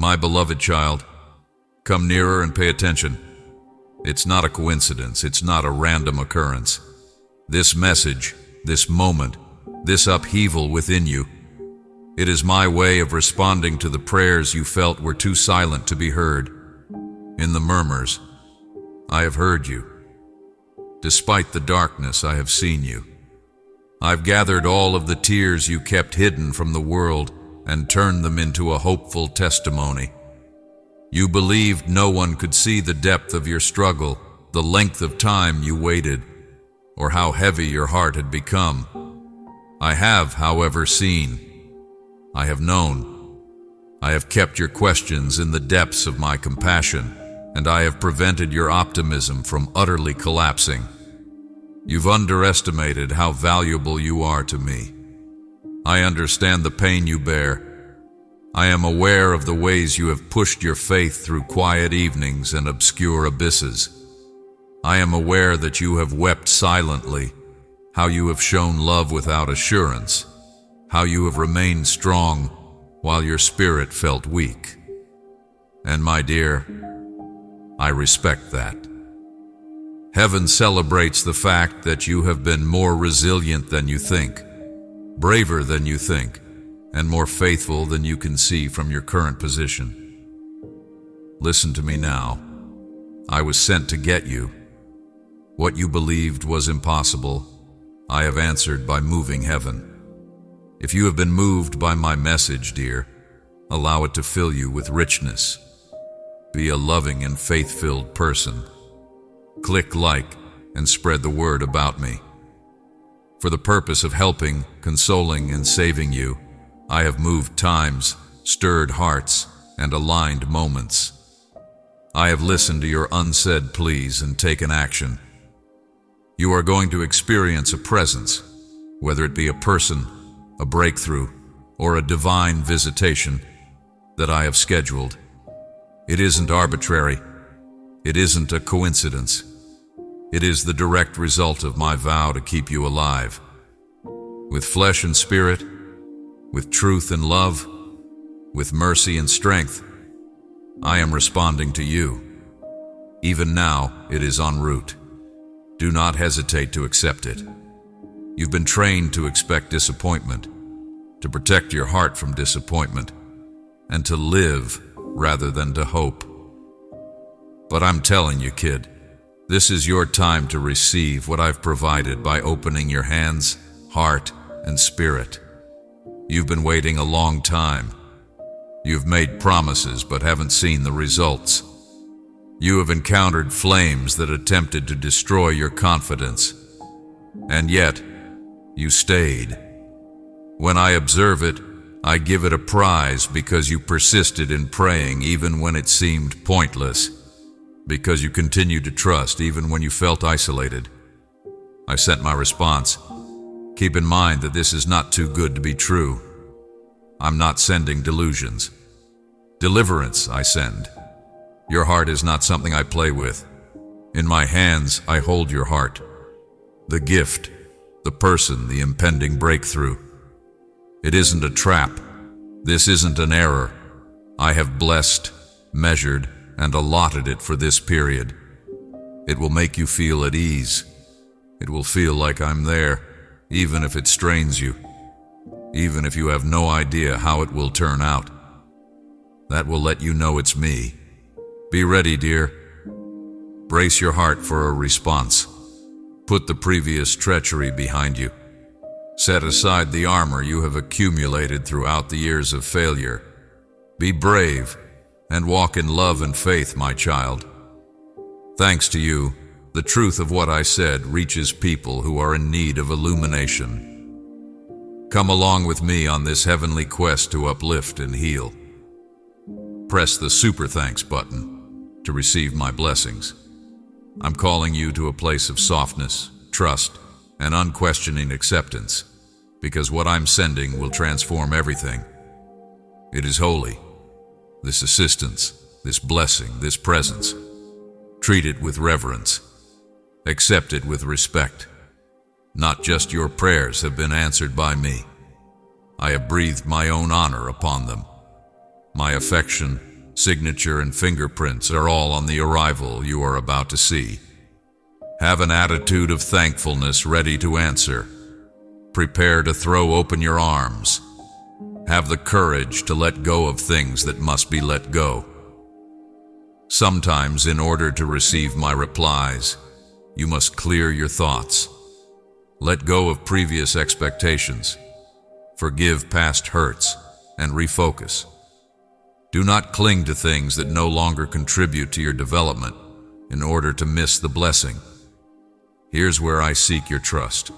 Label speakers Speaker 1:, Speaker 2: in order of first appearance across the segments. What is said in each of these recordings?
Speaker 1: My beloved child, come nearer and pay attention. It's not a coincidence, it's not a random occurrence. This message, this moment, this upheaval within you, it is my way of responding to the prayers you felt were too silent to be heard. In the murmurs, I have heard you. Despite the darkness, I have seen you. I've gathered all of the tears you kept hidden from the world and turned them into a hopeful testimony. You believed no one could see the depth of your struggle, the length of time you waited, or how heavy your heart had become. I have, however, seen. I have known. I have kept your questions in the depths of my compassion, and I have prevented your optimism from utterly collapsing. You've underestimated how valuable you are to me. I understand the pain you bear. I am aware of the ways you have pushed your faith through quiet evenings and obscure abysses. I am aware that you have wept silently, how you have shown love without assurance, how you have remained strong while your spirit felt weak. And my dear, I respect that. Heaven celebrates the fact that you have been more resilient than you think, braver than you think, and more faithful than you can see from your current position. Listen to me now. I was sent to get you. What you believed was impossible, I have answered by moving heaven. If you have been moved by my message, dear, allow it to fill you with richness. Be a loving and faith-filled person. Click like and spread the word about me. For the purpose of helping, consoling, and saving you, I have moved times, stirred hearts, and aligned moments. I have listened to your unsaid pleas and taken action. You are going to experience a presence, whether it be a person, a breakthrough, or a divine visitation that I have scheduled. It isn't arbitrary. It isn't a coincidence. It is the direct result of my vow to keep you alive. With flesh and spirit, with truth and love, with mercy and strength, I am responding to you. Even now, it is en route. Do not hesitate to accept it. You've been trained to expect disappointment, to protect your heart from disappointment, and to live rather than to hope. But I'm telling you, kid, this is your time to receive what I've provided by opening your hands, heart, and spirit. You've been waiting a long time. You've made promises but haven't seen the results. You have encountered flames that attempted to destroy your confidence. And yet, you stayed. When I observe it, I give it a prize because you persisted in praying even when it seemed pointless, because you continued to trust even when you felt isolated. I sent my response. Keep in mind that this is not too good to be true. I'm not sending delusions. Deliverance I send. Your heart is not something I play with. In my hands, I hold your heart. The gift, the person, the impending breakthrough. It isn't a trap. This isn't an error. I have blessed, measured, and allotted it for this period. It will make you feel at ease. It will feel like I'm there, even if it strains you, even if you have no idea how it will turn out. That will let you know it's me. Be ready, dear. Brace your heart for a response. Put the previous treachery behind you. Set aside the armor you have accumulated throughout the years of failure. Be brave and walk in love and faith, my child. Thanks to you, the truth of what I said reaches people who are in need of illumination. Come along with me on this heavenly quest to uplift and heal. Press the super thanks button to receive my blessings. I'm calling you to a place of softness, trust, and unquestioning acceptance, because what I'm sending will transform everything. It is holy. This assistance, this blessing, this presence. Treat it with reverence. Accept it with respect. Not just your prayers have been answered by me. I have breathed my own honor upon them. My affection, signature and fingerprints are all on the arrival you are about to see. Have an attitude of thankfulness ready to answer. Prepare to throw open your arms. Have the courage to let go of things that must be let go. Sometimes, in order to receive my replies, you must clear your thoughts. Let go of previous expectations. Forgive past hurts and refocus. Do not cling to things that no longer contribute to your development in order to miss the blessing. Here's where I seek your trust.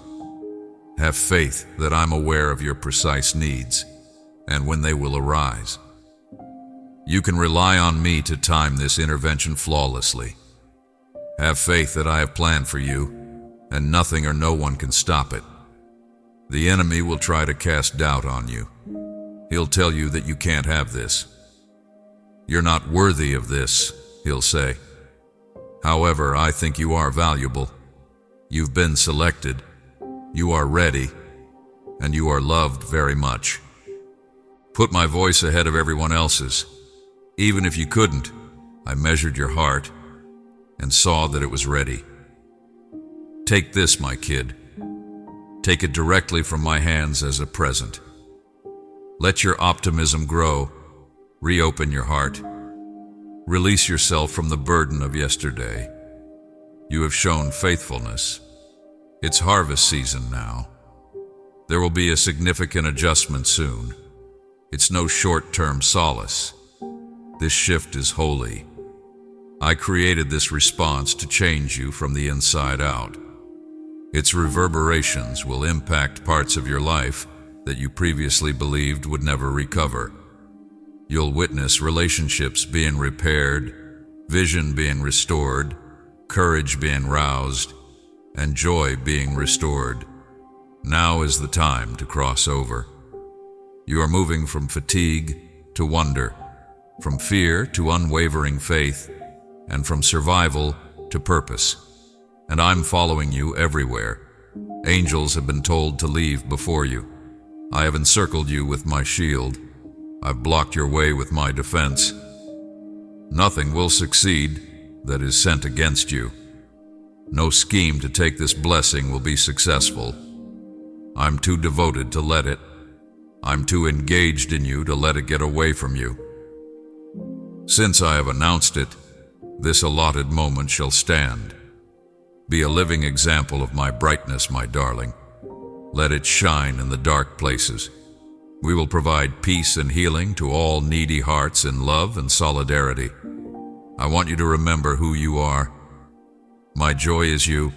Speaker 1: Have faith that I'm aware of your precise needs and when they will arise. You can rely on me to time this intervention flawlessly. Have faith that I have planned for you, and nothing or no one can stop it. The enemy will try to cast doubt on you. He'll tell you that you can't have this. You're not worthy of this, he'll say. However, I think you are valuable. You've been selected. You are ready, and you are loved very much. Put my voice ahead of everyone else's. Even if you couldn't, I measured your heart and saw that it was ready. Take this, my kid. Take it directly from my hands as a present. Let your optimism grow. Reopen your heart. Release yourself from the burden of yesterday. You have shown faithfulness. It's harvest season now. There will be a significant adjustment soon. It's no short-term solace. This shift is holy. I created this response to change you from the inside out. Its reverberations will impact parts of your life that you previously believed would never recover. You'll witness relationships being repaired, vision being restored, courage being roused, and joy being restored. Now is the time to cross over. You are moving from fatigue to wonder, from fear to unwavering faith, and from survival to purpose. And I'm following you everywhere. Angels have been told to leave before you. I have encircled you with my shield. I've blocked your way with my defense. Nothing will succeed that is sent against you. No scheme to take this blessing will be successful. I'm too devoted to let it. I'm too engaged in you to let it get away from you. Since I have announced it, this allotted moment shall stand. Be a living example of my brightness, my darling. Let it shine in the dark places. We will provide peace and healing to all needy hearts in love and solidarity. I want you to remember who you are. My joy is you.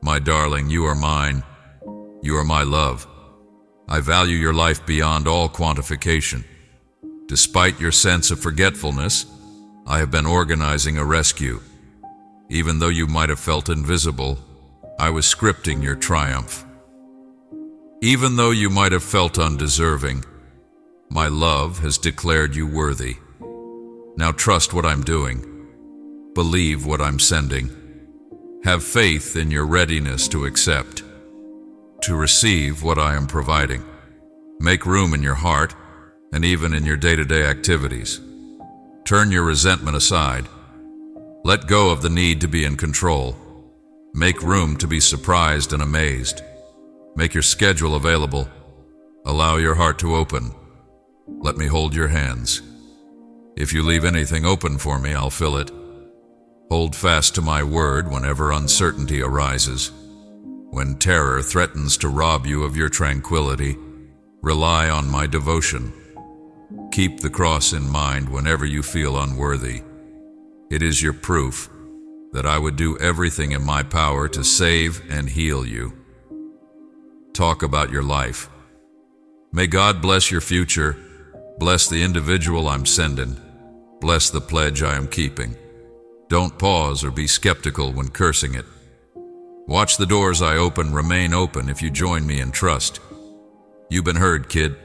Speaker 1: My darling, you are mine. You are my love. I value your life beyond all quantification. Despite your sense of forgetfulness, I have been organizing a rescue. Even though you might have felt invisible, I was scripting your triumph. Even though you might have felt undeserving, my love has declared you worthy. Now trust what I'm doing. Believe what I'm sending. Have faith in your readiness to accept, to receive what I am providing. Make room in your heart and even in your day-to-day activities. Turn your resentment aside. Let go of the need to be in control. Make room to be surprised and amazed. Make your schedule available. Allow your heart to open. Let me hold your hands. If you leave anything open for me, I'll fill it. Hold fast to my word whenever uncertainty arises. When terror threatens to rob you of your tranquility, rely on my devotion. Keep the cross in mind whenever you feel unworthy. It is your proof that I would do everything in my power to save and heal you. Talk about your life. May God bless your future, bless the individual I'm sending, bless the pledge I am keeping. Don't pause or be skeptical when cursing it. Watch the doors I open remain open if you join me in trust. You've been heard, kid.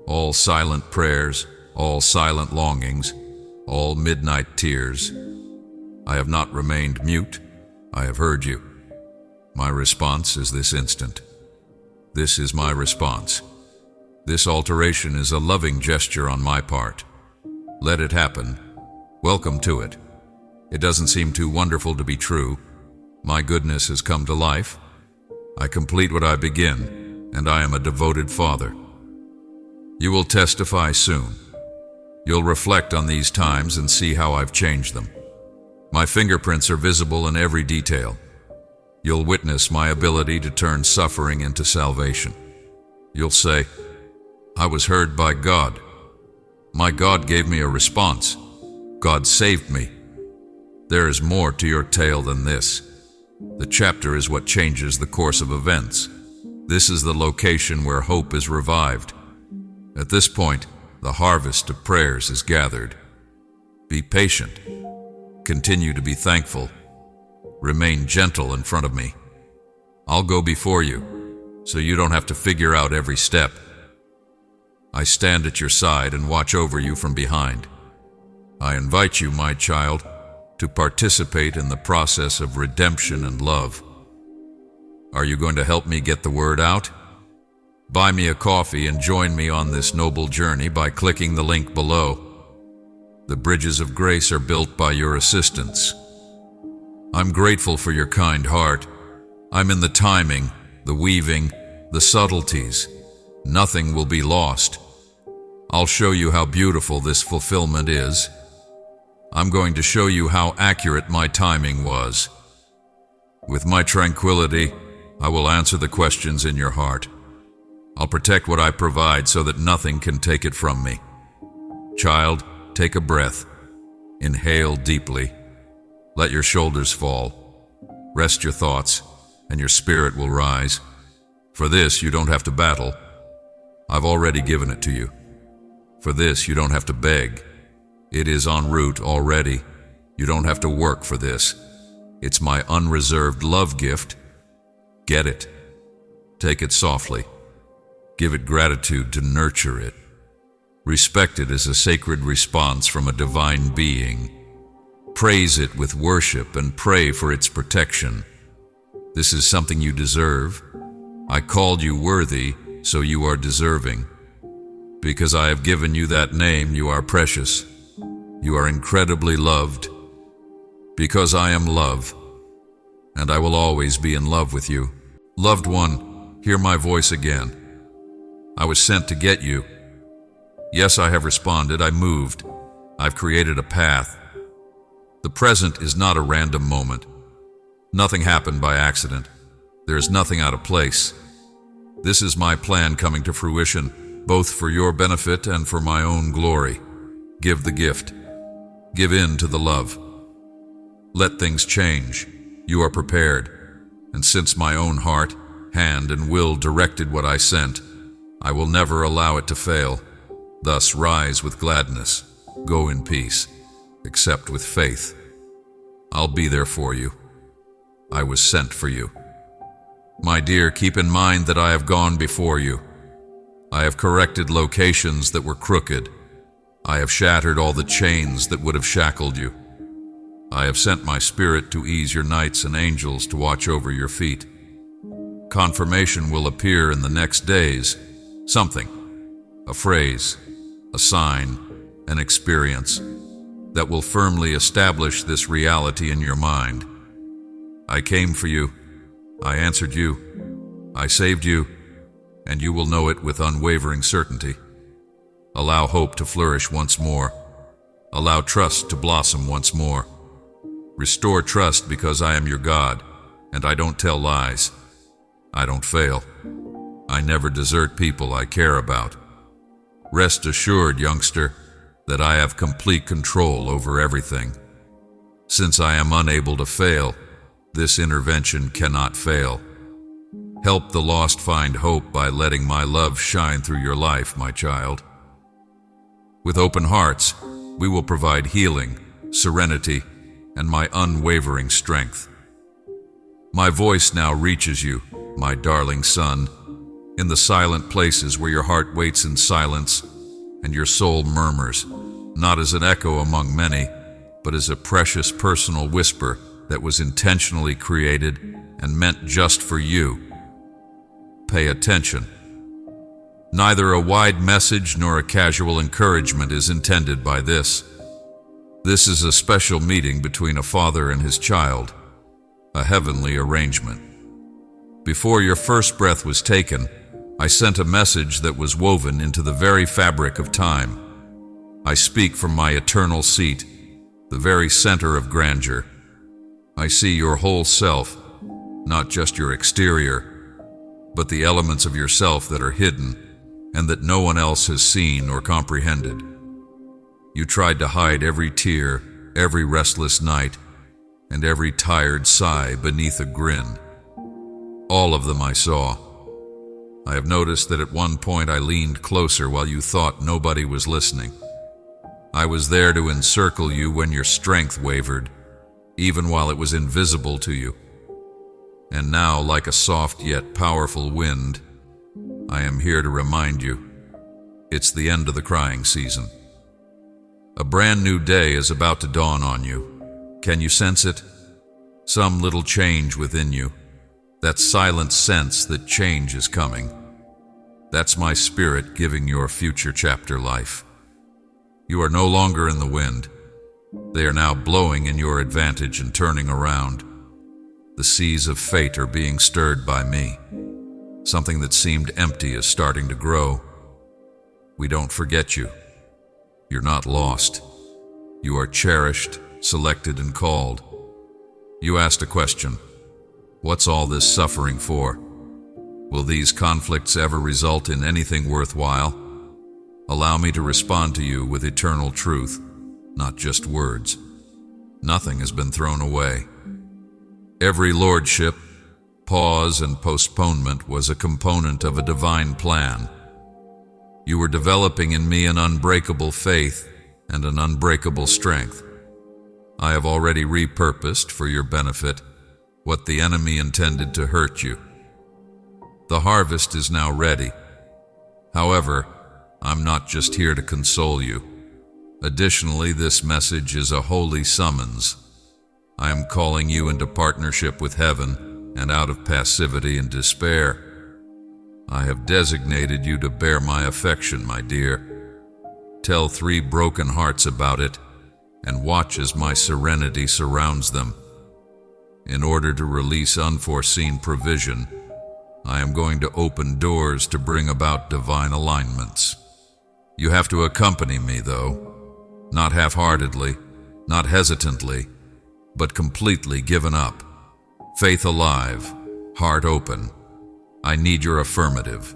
Speaker 1: All silent prayers, all silent longings, all midnight tears. I have not remained mute. I have heard you. My response is this instant. This is my response. This alteration is a loving gesture on my part. Let it happen. Welcome to it. It doesn't seem too wonderful to be true. My goodness has come to life. I complete what I begin, and I am a devoted father. You will testify soon. You'll reflect on these times and see how I've changed them. My fingerprints are visible in every detail. You'll witness my ability to turn suffering into salvation. You'll say, I was heard by God. My God gave me a response. God saved me. There is more to your tale than this. The chapter is what changes the course of events. This is the location where hope is revived. At this point, the harvest of prayers is gathered. Be patient. Continue to be thankful. Remain gentle in front of me. I'll go before you, so you don't have to figure out every step. I stand at your side and watch over you from behind. I invite you, my child, to participate in the process of redemption and love. Are you going to help me get the word out? Buy me a coffee and join me on this noble journey by clicking the link below. The bridges of grace are built by your assistance. I'm grateful for your kind heart. I'm in the timing, the weaving, the subtleties. Nothing will be lost. I'll show you how beautiful this fulfillment is. I'm going to show you how accurate my timing was. With my tranquility, I will answer the questions in your heart. I'll protect what I provide so that nothing can take it from me. Child, take a breath. Inhale deeply. Let your shoulders fall. Rest your thoughts, and your spirit will rise. For this, you don't have to battle. I've already given it to you. For this, you don't have to beg. It is en route already. You don't have to work for this. It's my unreserved love gift. Get it. Take it softly. Give it gratitude to nurture it. Respect it as a sacred response from a divine being. Praise it with worship and pray for its protection. This is something you deserve. I called you worthy, so you are deserving. Because I have given you that name, you are precious. You are incredibly loved. Because I am love, and I will always be in love with you. Loved one, hear my voice again. I was sent to get you. Yes, I have responded. I moved. I've created a path. The present is not a random moment. Nothing happened by accident. There is nothing out of place. This is my plan coming to fruition, both for your benefit and for my own glory. Give the gift. Give in to the love. Let things change. You are prepared. And since my own heart, hand, and will directed what I sent, I will never allow it to fail. Thus rise with gladness. Go in peace. Accept with faith. I'll be there for you. I was sent for you. My dear, keep in mind that I have gone before you. I have corrected locations that were crooked. I have shattered all the chains that would have shackled you. I have sent my spirit to ease your nights and angels to watch over your feet. Confirmation will appear in the next days. Something, a phrase, a sign, an experience that will firmly establish this reality in your mind. I came for you. I answered you. I saved you, and you will know it with unwavering certainty. Allow hope to flourish once more. Allow trust to blossom once more. Restore trust because I am your God, and I don't tell lies. I don't fail. I never desert people I care about. Rest assured, youngster, that I have complete control over everything. Since I am unable to fail, this intervention cannot fail. Help the lost find hope by letting my love shine through your life, my child. With open hearts, we will provide healing, serenity, and my unwavering strength. My voice now reaches you, my darling son, in the silent places where your heart waits in silence and your soul murmurs, not as an echo among many, but as a precious personal whisper that was intentionally created and meant just for you. Pay attention. Neither a wide message nor a casual encouragement is intended by this. This is a special meeting between a father and his child, a heavenly arrangement. Before your first breath was taken, I sent a message that was woven into the very fabric of time. I speak from my eternal seat, the very center of grandeur. I see your whole self, not just your exterior, but the elements of yourself that are hidden and that no one else has seen or comprehended. You tried to hide every tear, every restless night, and every tired sigh beneath a grin. All of them I saw. I have noticed that at one point I leaned closer while you thought nobody was listening. I was there to encircle you when your strength wavered, even while it was invisible to you. And now, like a soft yet powerful wind, I am here to remind you, it's the end of the crying season. A brand new day is about to dawn on you. Can you sense it? Some little change within you. That silent sense that change is coming. That's my spirit giving your future chapter life. You are no longer in the wind. They are now blowing in your advantage and turning around. The seas of fate are being stirred by me. Something that seemed empty is starting to grow. We don't forget you. You're not lost. You are cherished, selected, and called. You asked a question. What's all this suffering for? Will these conflicts ever result in anything worthwhile? Allow me to respond to you with eternal truth, not just words. Nothing has been thrown away. Every lordship, pause, and postponement was a component of a divine plan. You were developing in me an unbreakable faith and an unbreakable strength. I have already repurposed for your benefit what the enemy intended to hurt you. The harvest is now ready. However, I'm not just here to console you. Additionally, this message is a holy summons. I am calling you into partnership with heaven and out of passivity and despair. I have designated you to bear my affection, my dear. Tell 3 broken hearts about it and watch as my serenity surrounds them. In order to release unforeseen provision, I am going to open doors to bring about divine alignments. You have to accompany me, though, not half-heartedly, not hesitantly, but completely given up. Faith alive, heart open. I need your affirmative.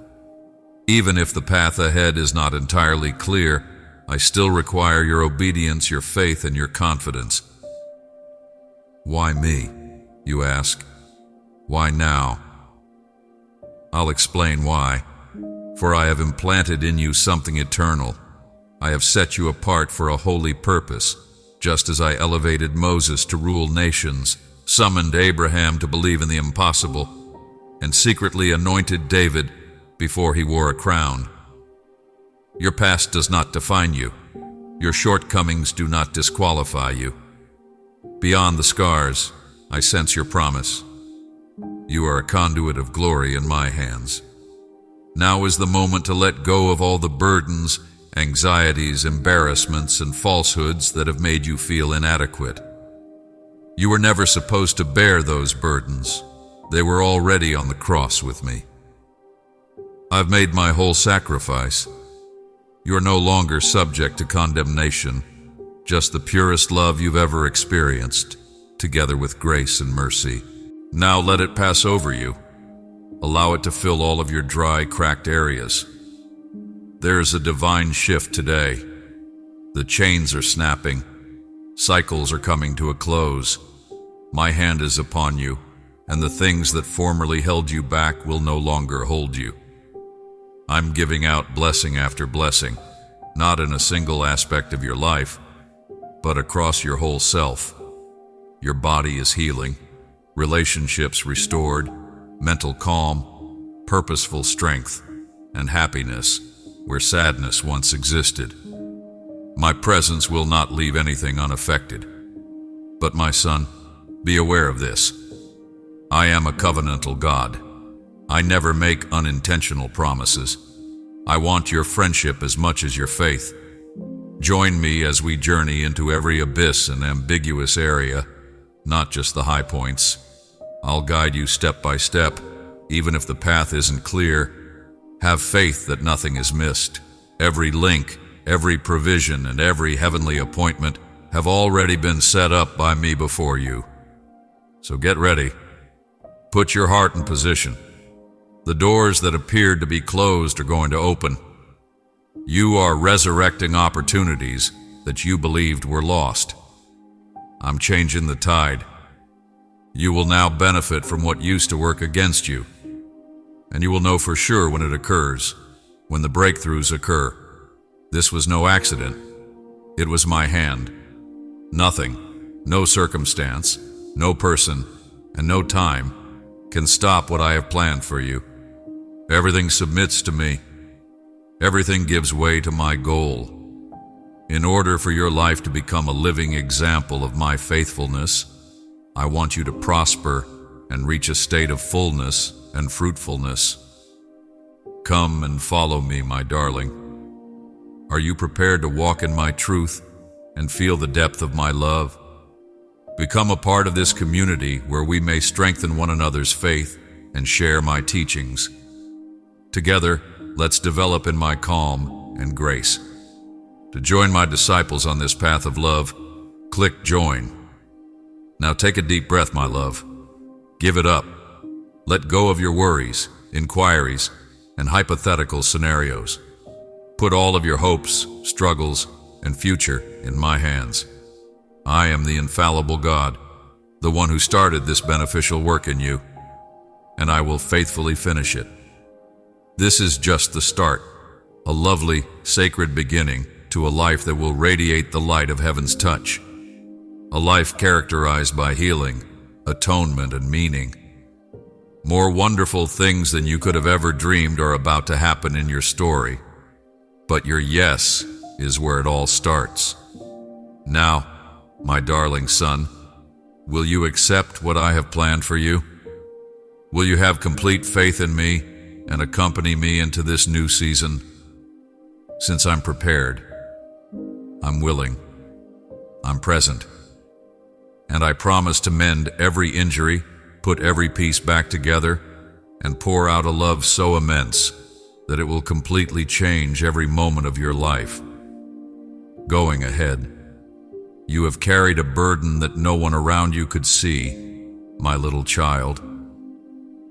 Speaker 1: Even if the path ahead is not entirely clear, I still require your obedience, your faith, and your confidence. Why me, you ask? Why now? I'll explain why. For I have implanted in you something eternal. I have set you apart for a holy purpose, just as I elevated Moses to rule nations, summoned Abraham to believe in the impossible, and secretly anointed David before he wore a crown. Your past does not define you. Your shortcomings do not disqualify you. Beyond the scars, I sense your promise. You are a conduit of glory in my hands. Now is the moment to let go of all the burdens, anxieties, embarrassments, and falsehoods that have made you feel inadequate. You were never supposed to bear those burdens. They were already on the cross with me. I've made my whole sacrifice. You are no longer subject to condemnation, just the purest love you've ever experienced, together with grace and mercy. Now let it pass over you. Allow it to fill all of your dry, cracked areas. There is a divine shift today. The chains are snapping. Cycles are coming to a close. My hand is upon you, and the things that formerly held you back will no longer hold you. I'm giving out blessing after blessing, not in a single aspect of your life, but across your whole self. Your body is healing, relationships restored, mental calm, purposeful strength, and happiness where sadness once existed. My presence will not leave anything unaffected. But my son, be aware of this. I am a covenantal God. I never make unintentional promises. I want your friendship as much as your faith. Join me as we journey into every abyss and ambiguous area, not just the high points. I'll guide you step by step, even if the path isn't clear. Have faith that nothing is missed. Every link, every provision, and every heavenly appointment have already been set up by me before you. So get ready. Put your heart in position. The doors that appeared to be closed are going to open. You are resurrecting opportunities that you believed were lost. I'm changing the tide. You will now benefit from what used to work against you. And you will know for sure when it occurs, when the breakthroughs occur. This was no accident. It was my hand. Nothing, no circumstance, no person, and no time can stop what I have planned for you. Everything submits to me. Everything gives way to my goal. In order for your life to become a living example of my faithfulness, I want you to prosper and reach a state of fullness and fruitfulness. Come and follow me, my darling. Are you prepared to walk in my truth and feel the depth of my love? Become a part of this community where we may strengthen one another's faith and share my teachings. Together, let's develop in my calm and grace. To join my disciples on this path of love, click join. Now take a deep breath, my love. Give it up. Let go of your worries, inquiries, and hypothetical scenarios. Put all of your hopes, struggles, and future in my hands. I am the infallible God, the one who started this beneficial work in you, and I will faithfully finish it. This is just the start, a lovely, sacred beginning to a life that will radiate the light of heaven's touch. A life characterized by healing, atonement, and meaning. More wonderful things than you could have ever dreamed are about to happen in your story. But your yes is where it all starts. Now, my darling son, will you accept what I have planned for you? Will you have complete faith in me and accompany me into this new season? Since I'm prepared, I'm willing, I'm present, and I promise to mend every injury, put every piece back together, and pour out a love so immense that it will completely change every moment of your life. Going ahead, you have carried a burden that no one around you could see, my little child.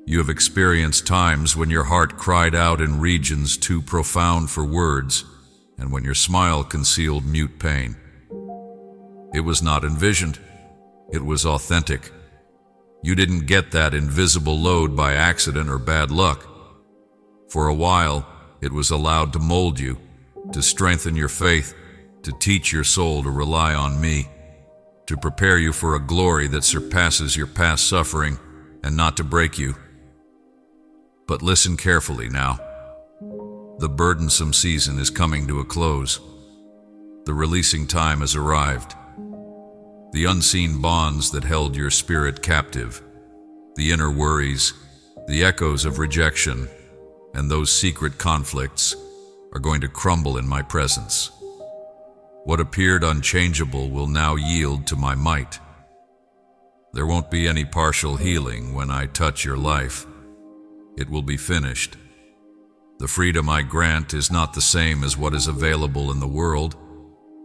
Speaker 1: You have experienced times when your heart cried out in regions too profound for words, and when your smile concealed mute pain. It was not envisioned. It was authentic. You didn't get that invisible load by accident or bad luck. For a while, it was allowed to mold you, to strengthen your faith, to teach your soul to rely on me, to prepare you for a glory that surpasses your past suffering and not to break you. But listen carefully now. The burdensome season is coming to a close. The releasing time has arrived. The unseen bonds that held your spirit captive, the inner worries, the echoes of rejection, and those secret conflicts are going to crumble in my presence. What appeared unchangeable will now yield to my might. There won't be any partial healing when I touch your life. It will be finished. The freedom I grant is not the same as what is available in the world.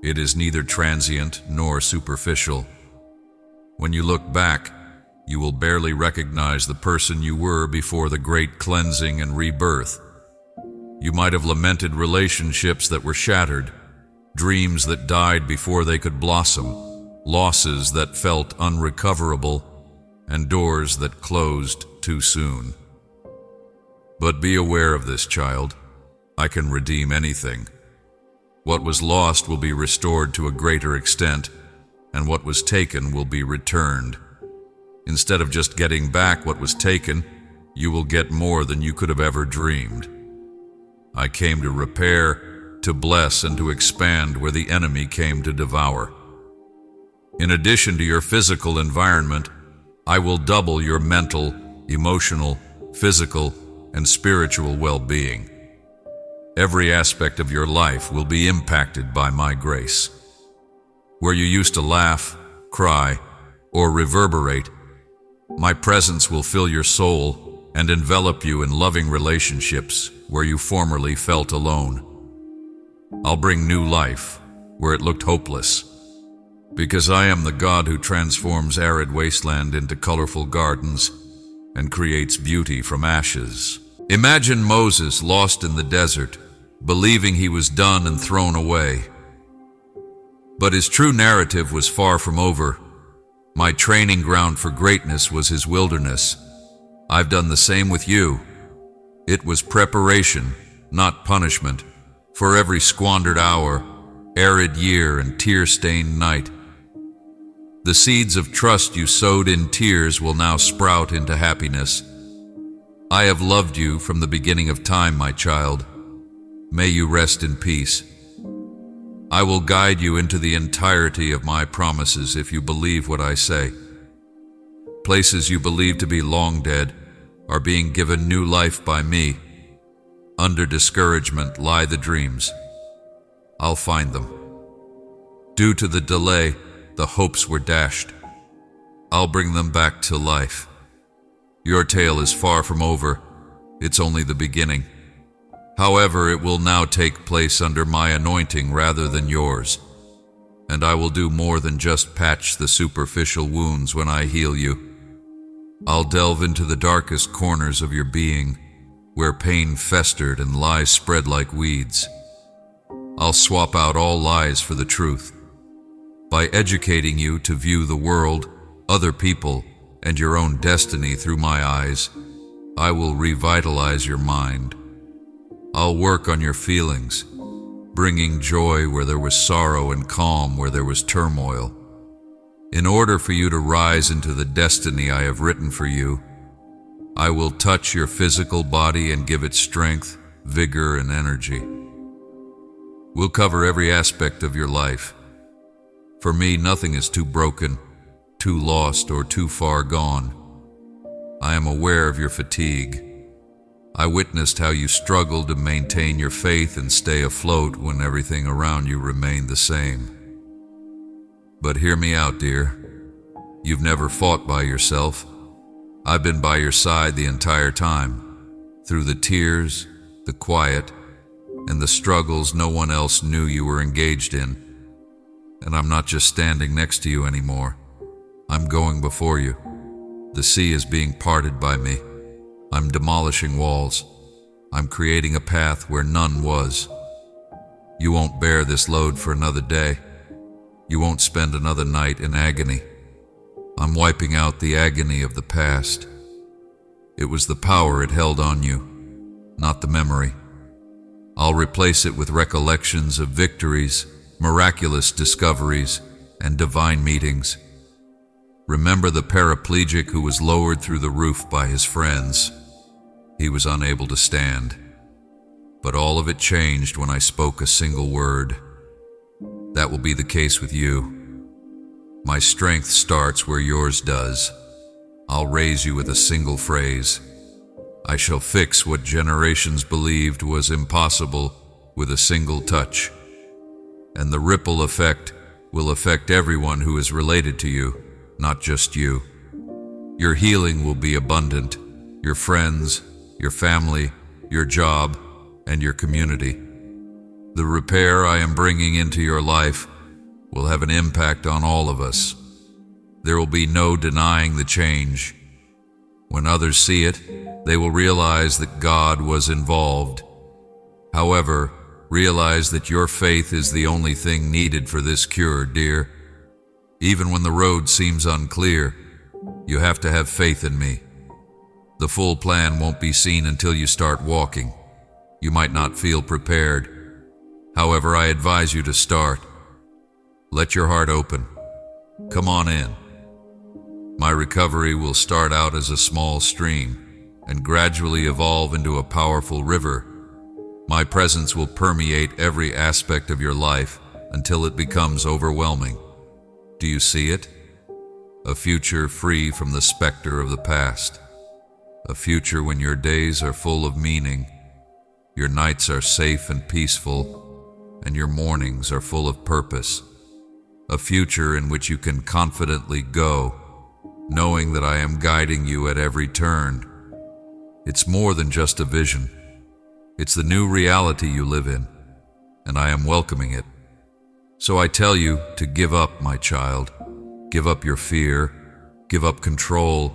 Speaker 1: It is neither transient nor superficial. When you look back, you will barely recognize the person you were before the great cleansing and rebirth. You might have lamented relationships that were shattered, dreams that died before they could blossom, losses that felt unrecoverable, and doors that closed too soon. But be aware of this, child. I can redeem anything. What was lost will be restored to a greater extent, and what was taken will be returned. Instead of just getting back what was taken, you will get more than you could have ever dreamed. I came to repair, to bless, and to expand where the enemy came to devour. In addition to your physical environment, I will double your mental, emotional, physical, and spiritual well-being. Every aspect of your life will be impacted by my grace. Where you used to laugh, cry, or reverberate, my presence will fill your soul and envelop you in loving relationships where you formerly felt alone. I'll bring new life where it looked hopeless, because I am the God who transforms arid wasteland into colorful gardens and creates beauty from ashes. Imagine Moses lost in the desert, believing he was done and thrown away. But his true narrative was far from over. My training ground for greatness was his wilderness. I've done the same with you. It was preparation, not punishment, for every squandered hour, arid year, and tear-stained night. The seeds of trust you sowed in tears will now sprout into happiness. I have loved you from the beginning of time, my child. May you rest in peace. I will guide you into the entirety of my promises if you believe what I say. Places you believe to be long dead are being given new life by me. Under discouragement lie the dreams. I'll find them. Due to the delay, the hopes were dashed. I'll bring them back to life. Your tale is far from over. It's only the beginning. However, it will now take place under my anointing rather than yours. And I will do more than just patch the superficial wounds when I heal you. I'll delve into the darkest corners of your being, where pain festered and lies spread like weeds. I'll swap out all lies for the truth. By educating you to view the world, other people, and your own destiny through my eyes, I will revitalize your mind. I'll work on your feelings, bringing joy where there was sorrow and calm where there was turmoil. In order for you to rise into the destiny I have written for you, I will touch your physical body and give it strength, vigor, and energy. We'll cover every aspect of your life. For me, nothing is too broken, too lost, or too far gone. I am aware of your fatigue. I witnessed how you struggled to maintain your faith and stay afloat when everything around you remained the same. But hear me out, dear. You've never fought by yourself. I've been by your side the entire time, through the tears, the quiet, and the struggles no one else knew you were engaged in. And I'm not just standing next to you anymore. I'm going before you. The sea is being parted by me. I'm demolishing walls. I'm creating a path where none was. You won't bear this load for another day. You won't spend another night in agony. I'm wiping out the agony of the past. It was the power it held on you, not the memory. I'll replace it with recollections of victories, miraculous discoveries, and divine meetings. Remember the paraplegic who was lowered through the roof by his friends. He was unable to stand. But all of it changed when I spoke a single word. That will be the case with you. My strength starts where yours does. I'll raise you with a single phrase. I shall fix what generations believed was impossible with a single touch. And the ripple effect will affect everyone who is related to you, not just you. Your healing will be abundant. Your friends, your family, your job, and your community. The repair I am bringing into your life will have an impact on all of us. There will be no denying the change. When others see it, they will realize that God was involved. However, realize that your faith is the only thing needed for this cure, dear. Even when the road seems unclear, you have to have faith in me. The full plan won't be seen until you start walking. You might not feel prepared. However, I advise you to start. Let your heart open. Come on in. My recovery will start out as a small stream and gradually evolve into a powerful river. My presence will permeate every aspect of your life until it becomes overwhelming. Do you see it? A future free from the specter of the past. A future when your days are full of meaning. Your nights are safe and peaceful, and your mornings are full of purpose. A future in which you can confidently go, knowing that I am guiding you at every turn. It's more than just a vision. It's the new reality you live in, and I am welcoming it. So I tell you to give up, my child. Give up your fear. Give up control.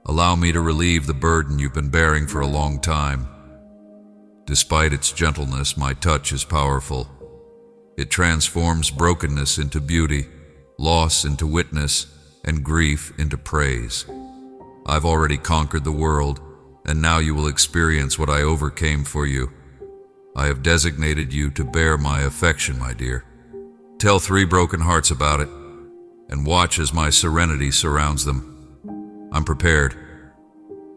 Speaker 1: Allow me to relieve the burden you've been bearing for a long time. Despite its gentleness, my touch is powerful. It transforms brokenness into beauty, loss into witness, and grief into praise. I've already conquered the world, and now you will experience what I overcame for you. I have designated you to bear my affection, my dear. Tell 3 broken hearts about it, and watch as my serenity surrounds them. I'm prepared.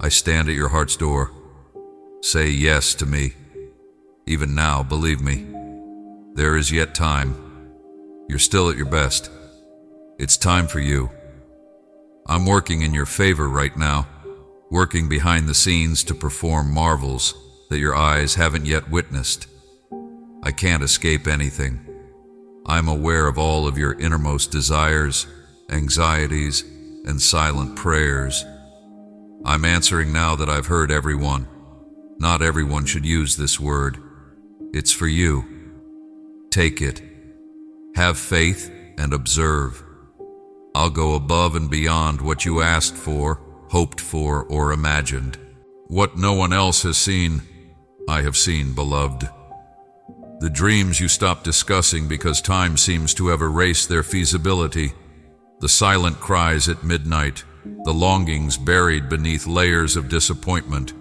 Speaker 1: I stand at your heart's door. Say yes to me. Even now, believe me, there is yet time. You're still at your best. It's time for you. I'm working in your favor right now, working behind the scenes to perform marvels that your eyes haven't yet witnessed. I can't escape anything. I'm aware of all of your innermost desires, anxieties, and silent prayers. I'm answering now that I've heard everyone. Not everyone should use this word. It's for you. Take it. Have faith and observe. I'll go above and beyond what you asked for, hoped for, or imagined. What no one else has seen, I have seen, beloved. The dreams you stopped discussing because time seems to have erased their feasibility, the silent cries at midnight, the longings buried beneath layers of disappointment.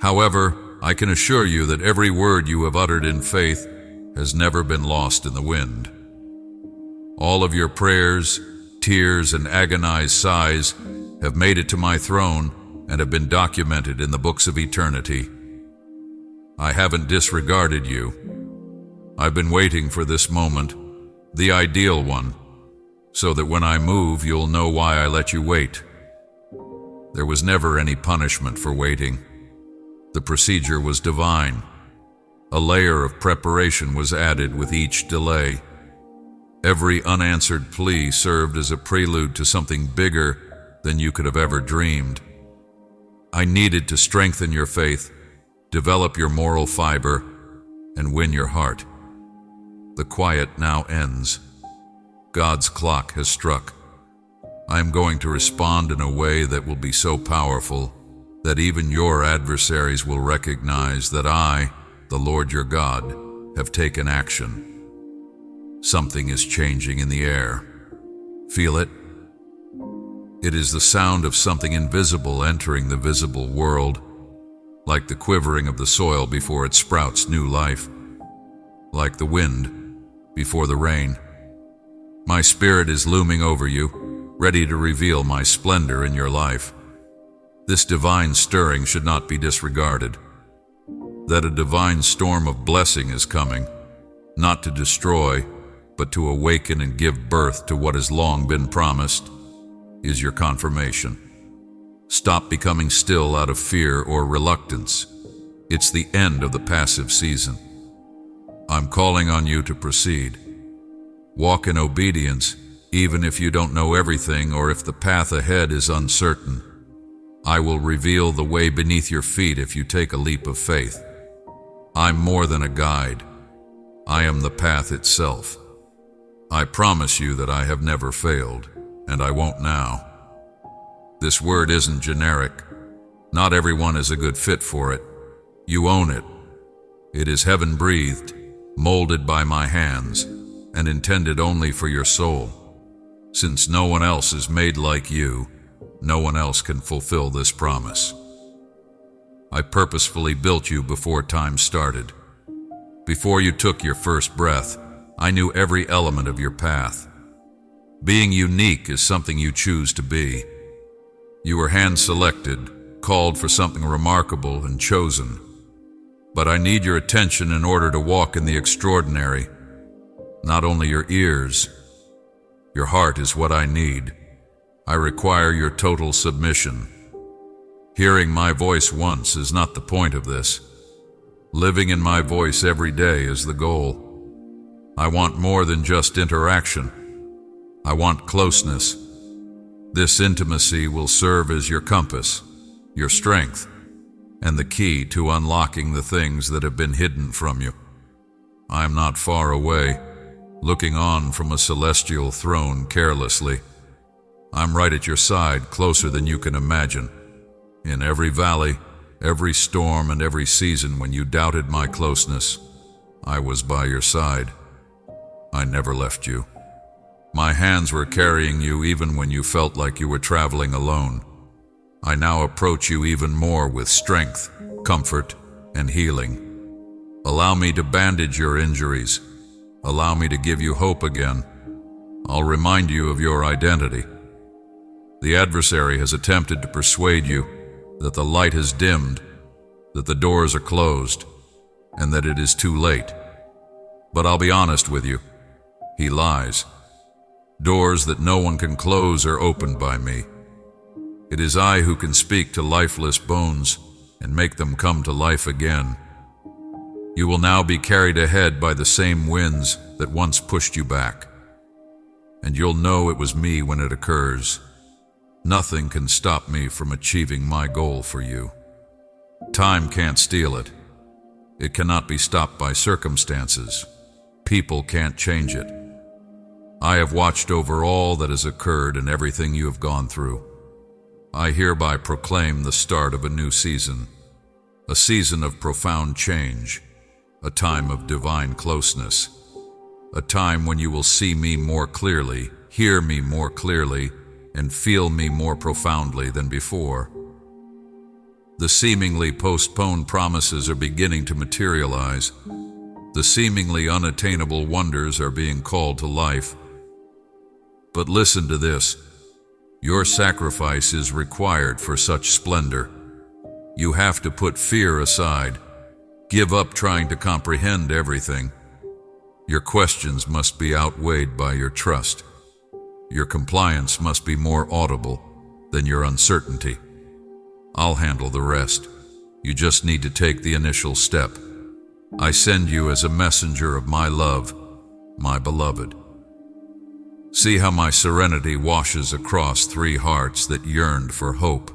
Speaker 1: However, I can assure you that every word you have uttered in faith has never been lost in the wind. All of your prayers, tears, and agonized sighs have made it to my throne and have been documented in the books of eternity. I haven't disregarded you. I've been waiting for this moment, the ideal one, so that when I move, you'll know why I let you wait. There was never any punishment for waiting. The procedure was divine. A layer of preparation was added with each delay. Every unanswered plea served as a prelude to something bigger than you could have ever dreamed. I needed to strengthen your faith, develop your moral fiber, and win your heart. The quiet now ends. God's clock has struck. I am going to respond in a way that will be so powerful that even your adversaries will recognize that I, the Lord your God, have taken action. Something is changing in the air. Feel it? It is the sound of something invisible entering the visible world, like the quivering of the soil before it sprouts new life, like the wind before the rain. My spirit is looming over you, ready to reveal my splendor in your life. This divine stirring should not be disregarded. That a divine storm of blessing is coming, not to destroy, but to awaken and give birth to what has long been promised, is your confirmation. Stop becoming still out of fear or reluctance. It's the end of the passive season. I'm calling on you to proceed. Walk in obedience, even if you don't know everything or if the path ahead is uncertain. I will reveal the way beneath your feet if you take a leap of faith. I'm more than a guide. I am the path itself. I promise you that I have never failed, and I won't now. This word isn't generic. Not everyone is a good fit for it. You own it. It is heaven-breathed, molded by my hands, and intended only for your soul. Since no one else is made like you, no one else can fulfill this promise. I purposefully built you before time started. Before you took your first breath, I knew every element of your path. Being unique is something you choose to be. You were hand-selected, called for something remarkable, and chosen. But I need your attention in order to walk in the extraordinary. Not only your ears. Your heart is what I need. I require your total submission. Hearing my voice once is not the point of this. Living in my voice every day is the goal. I want more than just interaction. I want closeness. This intimacy will serve as your compass, your strength, and the key to unlocking the things that have been hidden from you. I am not far away, looking on from a celestial throne carelessly. I'm right at your side, closer than you can imagine. In every valley, every storm, and every season when you doubted my closeness, I was by your side. I never left you. My hands were carrying you even when you felt like you were traveling alone. I now approach you even more with strength, comfort, and healing. Allow me to bandage your injuries. Allow me to give you hope again. I'll remind you of your identity. The adversary has attempted to persuade you that the light has dimmed, that the doors are closed, and that it is too late. But I'll be honest with you. He lies. Doors that no one can close are opened by me. It is I who can speak to lifeless bones and make them come to life again. You will now be carried ahead by the same winds that once pushed you back. And you'll know it was me when it occurs. Nothing can stop me from achieving my goal for you. Time can't steal it. It cannot be stopped by circumstances. People can't change it. I have watched over all that has occurred and everything you have gone through. I hereby proclaim the start of a new season, a season of profound change, a time of divine closeness, a time when you will see me more clearly, hear me more clearly, and feel me more profoundly than before. The seemingly postponed promises are beginning to materialize. The seemingly unattainable wonders are being called to life. But listen to this. Your sacrifice is required for such splendor. You have to put fear aside. Give up trying to comprehend everything. Your questions must be outweighed by your trust. Your compliance must be more audible than your uncertainty. I'll handle the rest. You just need to take the initial step. I send you as a messenger of my love, my beloved. See how my serenity washes across 3 hearts that yearned for hope.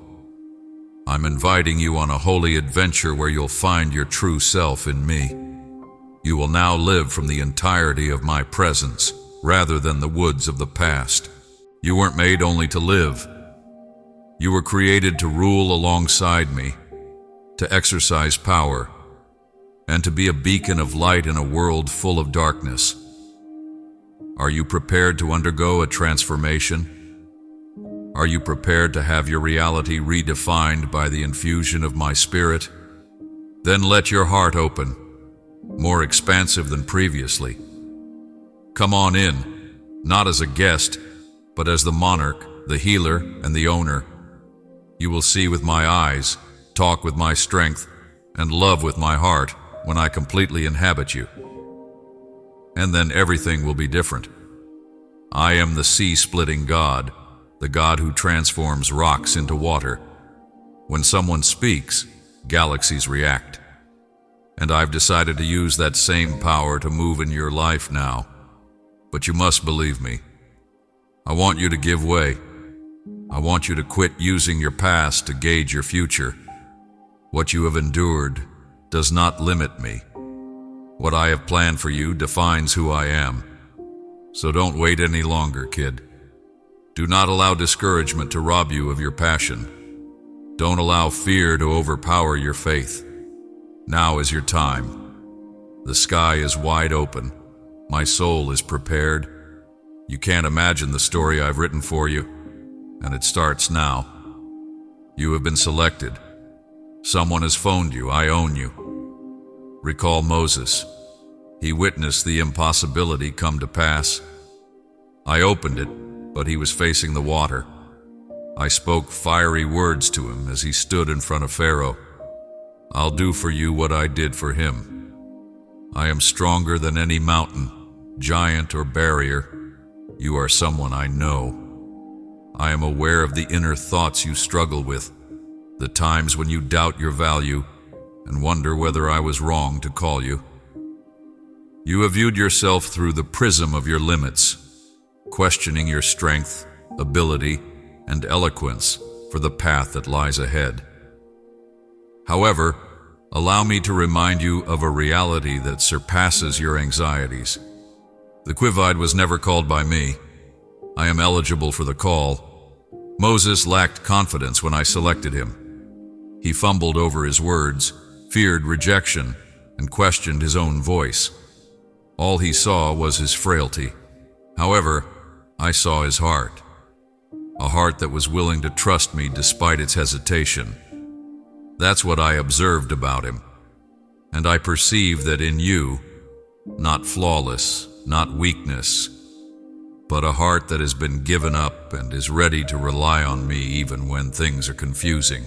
Speaker 1: I'm inviting you on a holy adventure where you'll find your true self in me. You will now live from the entirety of my presence, rather than the woods of the past. You weren't made only to live. You were created to rule alongside me, to exercise power, and to be a beacon of light in a world full of darkness. Are you prepared to undergo a transformation? Are you prepared to have your reality redefined by the infusion of my spirit? Then let your heart open, more expansive than previously. Come on in, not as a guest, but as the monarch, the healer, and the owner. You will see with my eyes, talk with my strength, and love with my heart when I completely inhabit you. And then everything will be different. I am the sea-splitting God, the God who transforms rocks into water. When someone speaks, galaxies react. And I've decided to use that same power to move in your life now. But you must believe me. I want you to give way. I want you to quit using your past to gauge your future. What you have endured does not limit me. What I have planned for you defines who I am. So don't wait any longer, kid. Do not allow discouragement to rob you of your passion. Don't allow fear to overpower your faith. Now is your time. The sky is wide open. My soul is prepared. You can't imagine the story I've written for you, and it starts now. You have been selected. Someone has phoned you. I own you. Recall Moses. He witnessed the impossibility come to pass. I opened it, but he was facing the water. I spoke fiery words to him as he stood in front of Pharaoh. I'll do for you what I did for him. I am stronger than any mountain, giant, or barrier. You are someone I know. I am aware of the inner thoughts you struggle with, the times when you doubt your value, and wonder whether I was wrong to call you. You have viewed yourself through the prism of your limits, questioning your strength, ability, and eloquence for the path that lies ahead. However, allow me to remind you of a reality that surpasses your anxieties. The Quivide was never called by me. I am eligible for the call. Moses lacked confidence when I selected him. He fumbled over his words, feared rejection, and questioned his own voice. All he saw was his frailty. However, I saw his heart. A heart that was willing to trust me despite its hesitation. That's what I observed about him. And I perceive that in you, not flawless, not weakness, but a heart that has been given up and is ready to rely on me even when things are confusing.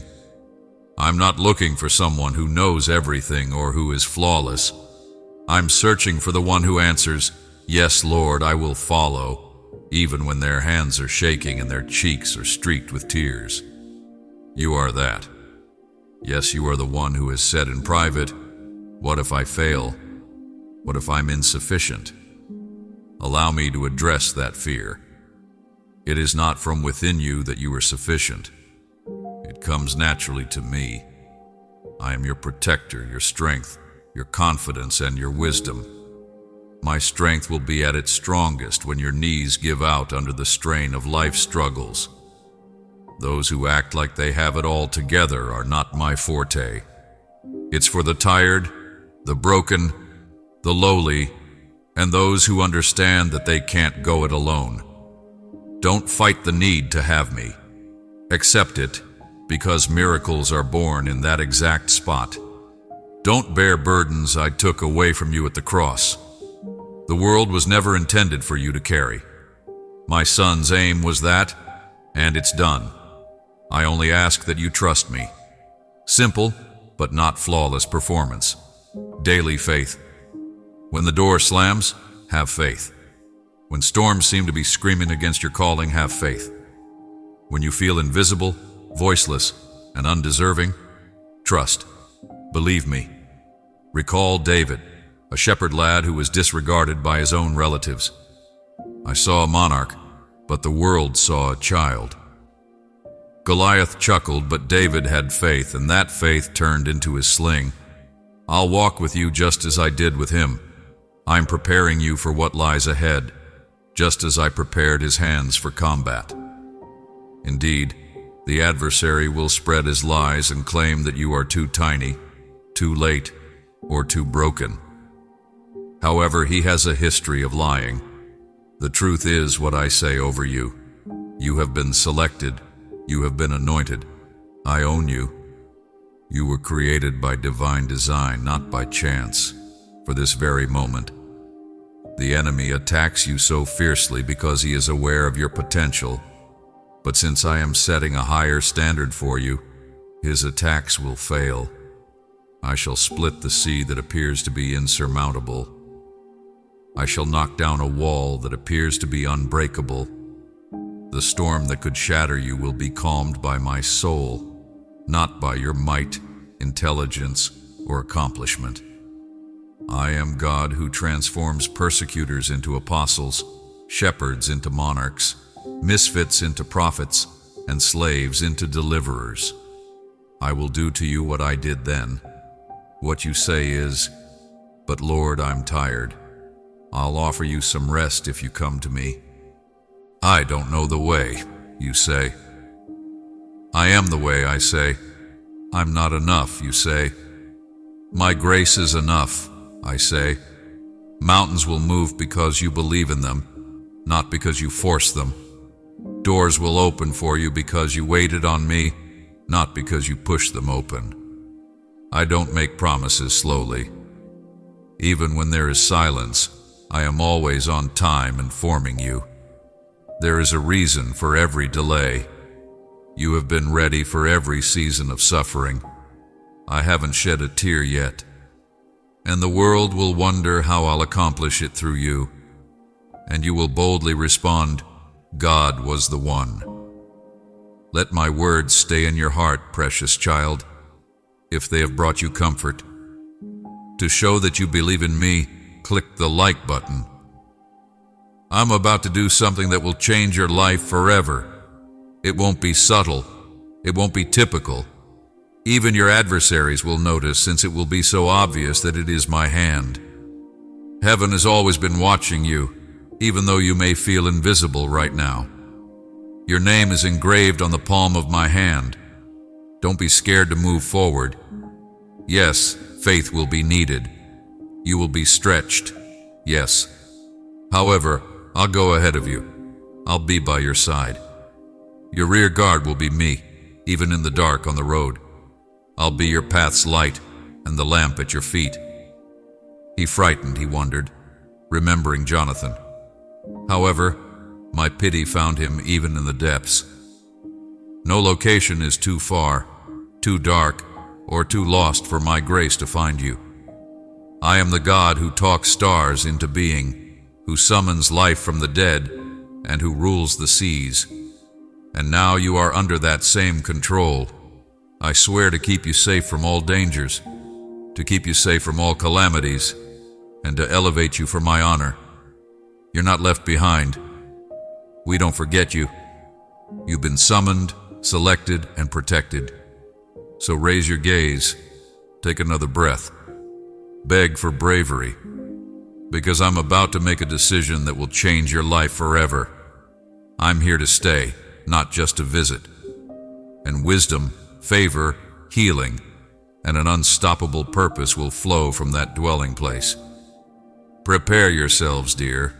Speaker 1: I'm not looking for someone who knows everything or who is flawless. I'm searching for the one who answers, "Yes, Lord, I will follow," even when their hands are shaking and their cheeks are streaked with tears. You are that. Yes, you are the one who has said in private, "What if I fail? What if I'm insufficient?" Allow me to address that fear. It is not from within you that you are sufficient. It comes naturally to me. I am your protector, your strength, your confidence, and your wisdom. My strength will be at its strongest when your knees give out under the strain of life's struggles. Those who act like they have it all together are not my forte. It's for the tired, the broken, the lowly, and those who understand that they can't go it alone. Don't fight the need to have me. Accept it, because miracles are born in that exact spot. Don't bear burdens I took away from you at the cross. The world was never intended for you to carry. My son's aim was that, and it's done. I only ask that you trust me. Simple, but not flawless performance. Daily faith. When the door slams, have faith. When storms seem to be screaming against your calling, have faith. When you feel invisible, voiceless, and undeserving, trust. Believe me. Recall David, a shepherd lad who was disregarded by his own relatives. I saw a monarch, but the world saw a child. Goliath chuckled, but David had faith, and that faith turned into his sling. I'll walk with you just as I did with him. I'm preparing you for what lies ahead, just as I prepared his hands for combat. Indeed, the adversary will spread his lies and claim that you are too tiny, too late, or too broken. However, he has a history of lying. The truth is what I say over you. You have been selected. You have been anointed. I own you. You were created by divine design, not by chance, for this very moment. The enemy attacks you so fiercely because he is aware of your potential. But since I am setting a higher standard for you, his attacks will fail. I shall split the sea that appears to be insurmountable. I shall knock down a wall that appears to be unbreakable. The storm that could shatter you will be calmed by my soul, not by your might, intelligence, or accomplishment. I am God who transforms persecutors into apostles, shepherds into monarchs, misfits into prophets, and slaves into deliverers. I will do to you what I did then. What you say is, "But Lord, I'm tired. I'll offer you some rest if you come to me." I don't know the way, you say. I am the way, I say. I'm not enough, you say. My grace is enough, I say. Mountains will move because you believe in them, not because you force them. Doors will open for you because you waited on me, not because you pushed them open. I don't make promises slowly. Even when there is silence, I am always on time informing you. There is a reason for every delay. You have been ready for every season of suffering. I haven't shed a tear yet. And the world will wonder how I'll accomplish it through you. And you will boldly respond, "God was the one." Let my words stay in your heart, precious child. if they have brought you comfort. To show that you believe in me, click the like button. I'm about to do something that will change your life forever. It won't be subtle. It won't be typical. Even your adversaries will notice, since it will be so obvious that it is my hand. Heaven has always been watching you, even though you may feel invisible right now. Your name is engraved on the palm of my hand. Don't be scared to move forward. Yes, faith will be needed. You will be stretched. Yes. However, I'll go ahead of you. I'll be by your side. Your rear guard will be me, even in the dark on the road. I'll be your path's light and the lamp at your feet. He frightened, he wondered, remembering Jonathan. However, my pity found him even in the depths. No location is too far, too dark, or too lost for my grace to find you. I am the God who talks stars into being, who summons life from the dead, and who rules the seas. And now you are under that same control. I swear to keep you safe from all dangers, to keep you safe from all calamities, and to elevate you for my honor. You're not left behind. We don't forget you. You've been summoned, selected, and protected. So raise your gaze, take another breath, beg for bravery, because I'm about to make a decision that will change your life forever. I'm here to stay, not just to visit. And wisdom, favor, healing, and an unstoppable purpose will flow from that dwelling place. Prepare yourselves, dear.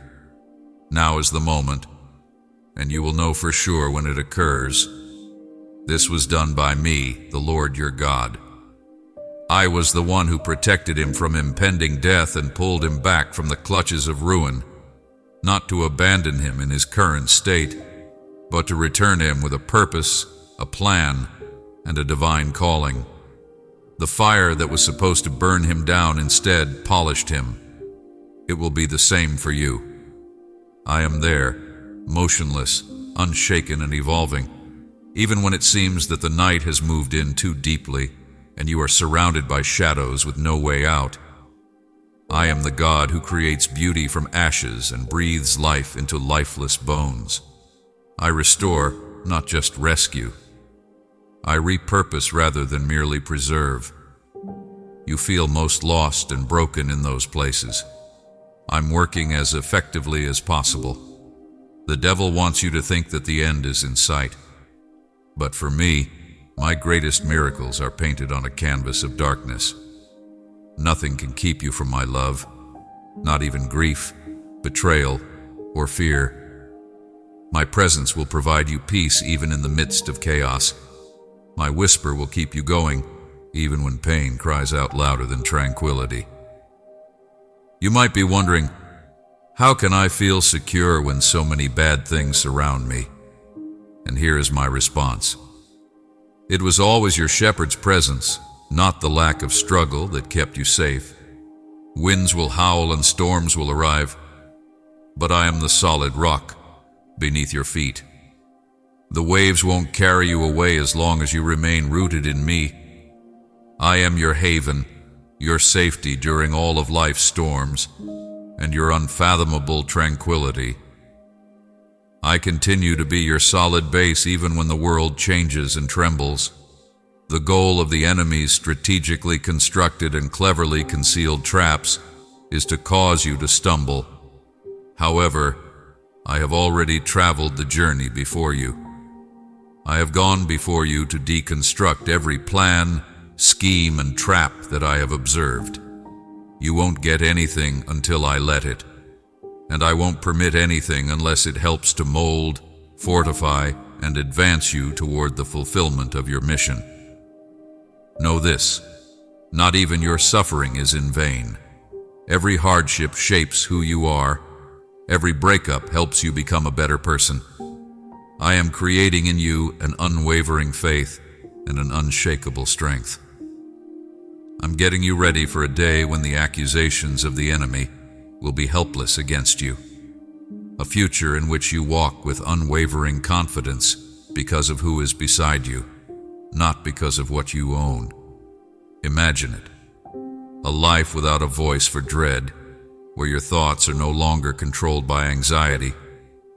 Speaker 1: Now is the moment, and you will know for sure when it occurs. This was done by me, the Lord your God. I was the one who protected him from impending death and pulled him back from the clutches of ruin, not to abandon him in his current state, but to return him with a purpose, a plan, and a divine calling. The fire that was supposed to burn him down instead polished him. It will be the same for you. I am there, motionless, unshaken, and evolving, even when it seems that the night has moved in too deeply and you are surrounded by shadows with no way out. I am the God who creates beauty from ashes and breathes life into lifeless bones. I restore, not just rescue. I repurpose rather than merely preserve. You feel most lost and broken in those places. I'm working as effectively as possible. The devil wants you to think that the end is in sight. But for me, my greatest miracles are painted on a canvas of darkness. Nothing can keep you from my love, not even grief, betrayal, or fear. My presence will provide you peace even in the midst of chaos. My whisper will keep you going, even when pain cries out louder than tranquility. You might be wondering, how can I feel secure when so many bad things surround me? And here is my response. It was always your shepherd's presence, not the lack of struggle, that kept you safe. Winds will howl and storms will arrive, but I am the solid rock beneath your feet. The waves won't carry you away as long as you remain rooted in me. I am your haven, your safety during all of life's storms, and your unfathomable tranquility. I continue to be your solid base even when the world changes and trembles. The goal of the enemy's strategically constructed and cleverly concealed traps is to cause you to stumble. However, I have already traveled the journey before you. I have gone before you to deconstruct every plan, scheme, and trap that I have observed. You won't get anything until I let it, and I won't permit anything unless it helps to mold, fortify, and advance you toward the fulfillment of your mission. Know this, not even your suffering is in vain. Every hardship shapes who you are. Every breakup helps you become a better person. I am creating in you an unwavering faith and an unshakable strength. I'm getting you ready for a day when the accusations of the enemy will be helpless against you. A future in which you walk with unwavering confidence because of who is beside you, not because of what you own. Imagine it. A life without a voice for dread, where your thoughts are no longer controlled by anxiety,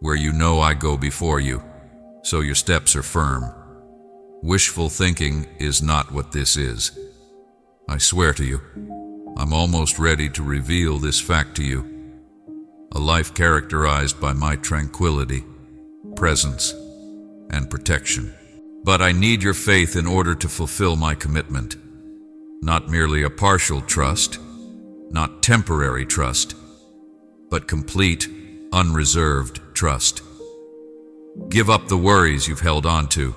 Speaker 1: where you know I go before you, so your steps are firm. Wishful thinking is not what this is. I swear to you, I'm almost ready to reveal this fact to you. A life characterized by my tranquility, presence, and protection. But I need your faith in order to fulfill my commitment. Not merely a partial trust, not temporary trust, but complete, unreserved trust. Give up the worries you've held on to.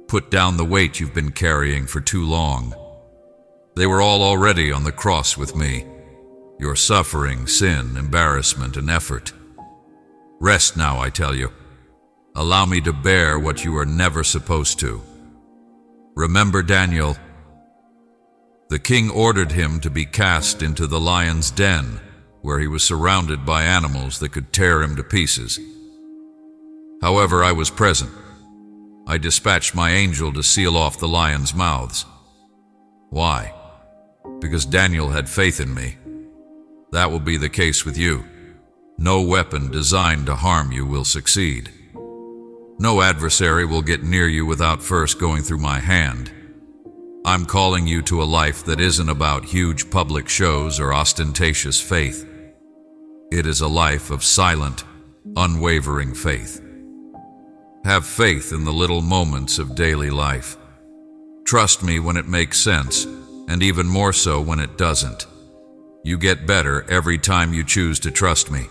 Speaker 1: Put down the weight you've been carrying for too long. They were all already on the cross with me. Your suffering, sin, embarrassment, and effort. Rest now, I tell you. Allow me to bear what you are never supposed to. Remember Daniel. The king ordered him to be cast into the lion's den, where he was surrounded by animals that could tear him to pieces. However, I was present. I dispatched my angel to seal off the lions' mouths. Why? Because Daniel had faith in me. That will be the case with you. No weapon designed to harm you will succeed. No adversary will get near you without first going through my hand. I'm calling you to a life that isn't about huge public shows or ostentatious faith. It is a life of silent, unwavering faith. Have faith in the little moments of daily life. Trust me when it makes sense, and even more so when it doesn't. You get better every time you choose to trust me.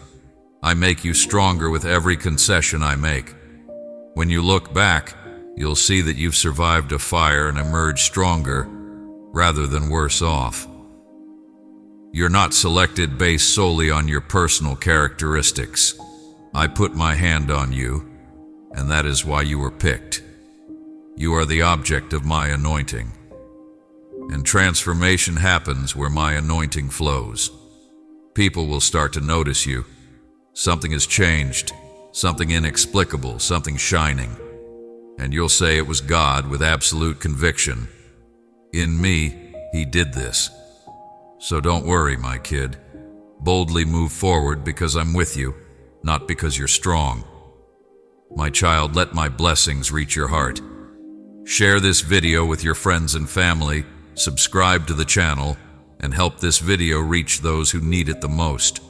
Speaker 1: I make you stronger with every concession I make. When you look back, you'll see that you've survived a fire and emerged stronger, rather than worse off. You're not selected based solely on your personal characteristics. I put my hand on you, and that is why you were picked. You are the object of my anointing. And transformation happens where my anointing flows. People will start to notice you. Something has changed, something inexplicable, something shining. And you'll say it was God with absolute conviction. In me, He did this. So don't worry, my kid. Boldly move forward because I'm with you, not because you're strong. My child, let my blessings reach your heart. Share this video with your friends and family, subscribe to the channel, and help this video reach those who need it the most.